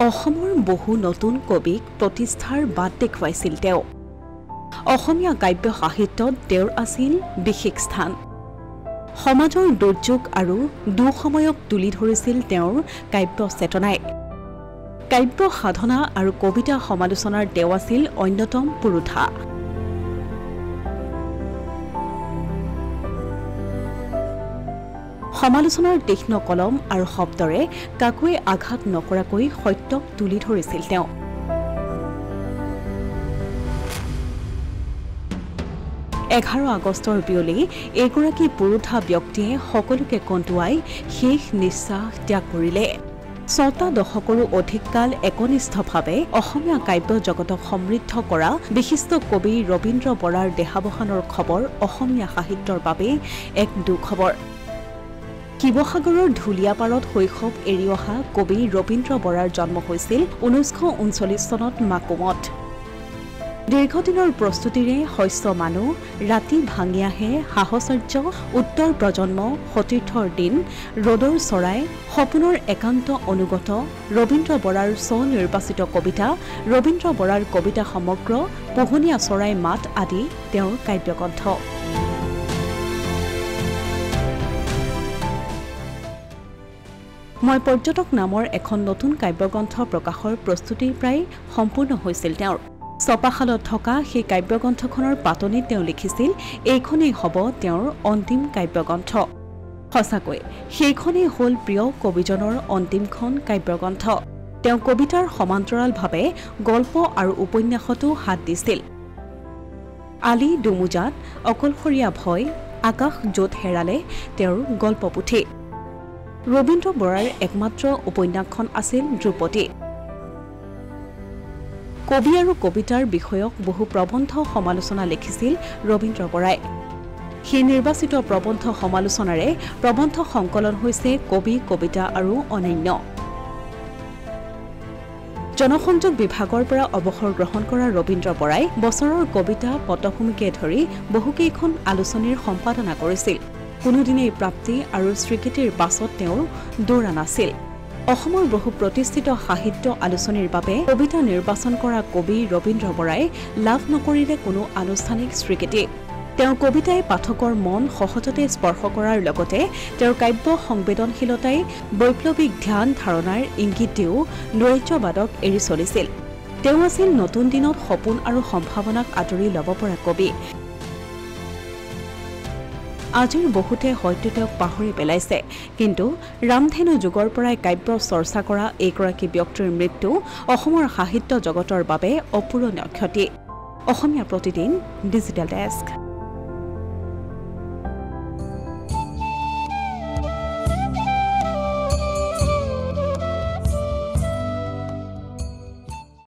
অসমৰ বহু নতুন কবিক প্ৰতিষ্ঠাৰ বাট দেখুৱাইছিল তেওঁ। অসমীয়া কাব্য সাহিত্যত তেওঁৰ আছিল বিশেষ স্থান। সমাজৰ দুৰ্যোগ আৰু দুঃসময়ক তুলি ধৰিছিল তেওঁৰ কাব্য চেতনাই। কাব্য সাধনা আৰু কবিতা সমালোচনাৰ তেওঁ আছিল অন্যতম পুৰোধা। সমালোচনাৰ তীক্ষ্ণ কলম আৰু শব্দৰে কাকোৱে আঘাত নকৰাকৈ সত্যক তুলি ধৰিছিল তেওঁ। 11 আগষ্টৰ বিয়লি এগৰাকী পুৰোধা ব্যক্তিয়ে সকলোকে কন্দুৱাই শেষ নিশ্বাস ত্যাগ কৰিলে। 6টা দশকৰো অধিক কাল একনিষ্ঠভাৱে অসমীয়া কাব্য জগতক সমৃদ্ধ কৰা বিশিষ্ট কবি ৰবীন্দ্ৰ বৰাৰ দেহাৱসানৰ খবৰ অসমীয়া সাহিত্যৰ বাবে এক দুখবৰ। শিৱসাগৰৰ ঢুলীয়াপাৰত শৈশৱ এৰি অহা কবি ৰবীন্দ্ৰ বৰাৰ জন্ম হৈছিল 1939 চনত মাকুমত। দীৰ্ঘদিনৰ প্ৰস্তুতিৰে শস্য মানুহ, ৰাতি ভাঙি আহে সাহচৰ্য, উত্তৰ প্ৰজন্ম, সতীৰ্থৰ দিন, ৰ'দৰ চৰাই, সপোনৰ একান্ত অনুগত, ৰবীন্দ্ৰ বৰাৰ স্বনিৰ্বাচিত কবিতা, ৰবীন্দ্ৰ বৰাৰ কবিতা সমগ্ৰ, পোহনীয়া চৰাই মাত আদি তেওঁৰ কাব্যগ্ৰন্থ। মই পৰ্যটক নামৰ এখন নতুন কাব্যগ্ৰন্থ প্ৰকাশৰ প্ৰস্তুতি প্ৰায় সম্পূৰ্ণ হৈছিল তেওঁৰ। ছপাশালত থকা সেই কাব্যগ্ৰন্থখনৰ পাতনিত তেওঁ লিখিছিল, এইখনেই হ'ব তেওঁৰ অন্তিম কাব্যগ্ৰন্থ। সঁচাকৈ সেইখনেই হ'ল প্ৰিয় কবিজনৰ অন্তিমখন কাব্যগ্ৰন্থ। তেওঁ কবিতাৰ সমান্তৰালভাৱে গল্প আৰু উপন্যাসতো হাত দিছিল। আলি দুমোজাত, অকলশৰীয়া ভয়, আকাশ য'ত হেৰালে তেওঁৰ গল্পপুথি। ৰবীন্দ্ৰ বৰাৰ একমাত্ৰ উপন্যাসখন আছিল ধ্ৰুপদী। কবি আৰু কবিতাৰ বিষয়ক বহু প্ৰবন্ধ সমালোচনা লিখিছিল ৰবীন্দ্ৰ বৰাই। সেই নিৰ্বাচিত প্ৰবন্ধ সমালোচনাৰে প্ৰবন্ধ সংকলন হৈছে কবি, কবিতা আৰু অন্যান্য। জনসংযোগ বিভাগৰ পৰা অৱসৰ গ্ৰহণ কৰা ৰবীন্দ্ৰ বৰাই বছৰৰ কবিতা পটভূমিকে ধৰি বহুকেইখন আলোচনীৰ সম্পাদনা কৰিছিল। কোনোদিনেই প্ৰাপ্তি আৰু স্বীকৃতিৰ পাছত তেওঁৰ দৌৰা নাছিল। অসমৰ বহু প্ৰতিষ্ঠিত সাহিত্য আলোচনীৰ বাবে কবিতা নিৰ্বাচন কৰা কবি ৰবীন্দ্ৰ বৰাই লাভ নকৰিলে কোনো আনুষ্ঠানিক স্বীকৃতি। তেওঁৰ কবিতাই পাঠকৰ মন সহজতে স্পৰ্শ কৰাৰ লগতে তেওঁৰ কাব্য সংবেদনশীলতাই বৈপ্লৱিক ধ্যান ধাৰণাৰ ইংগিত দিও নৈৰাজ্যবাদক এৰি চলিছিল। তেওঁ আছিল নতুন দিনত সপোন আৰু সম্ভাৱনাক আদৰি ল'ব পৰা কবি। আজিৰ বহুতে হয়তো তেওঁক পাহৰি পেলাইছে, কিন্তু ৰামধেনু যুগৰ পৰাই কাব্য চৰ্চা কৰা এইগৰাকী ব্যক্তিৰ মৃত্যু অসমৰ সাহিত্য জগতৰ বাবে অপূৰণীয় ক্ষতি। Asomiya Pratidin digital desk.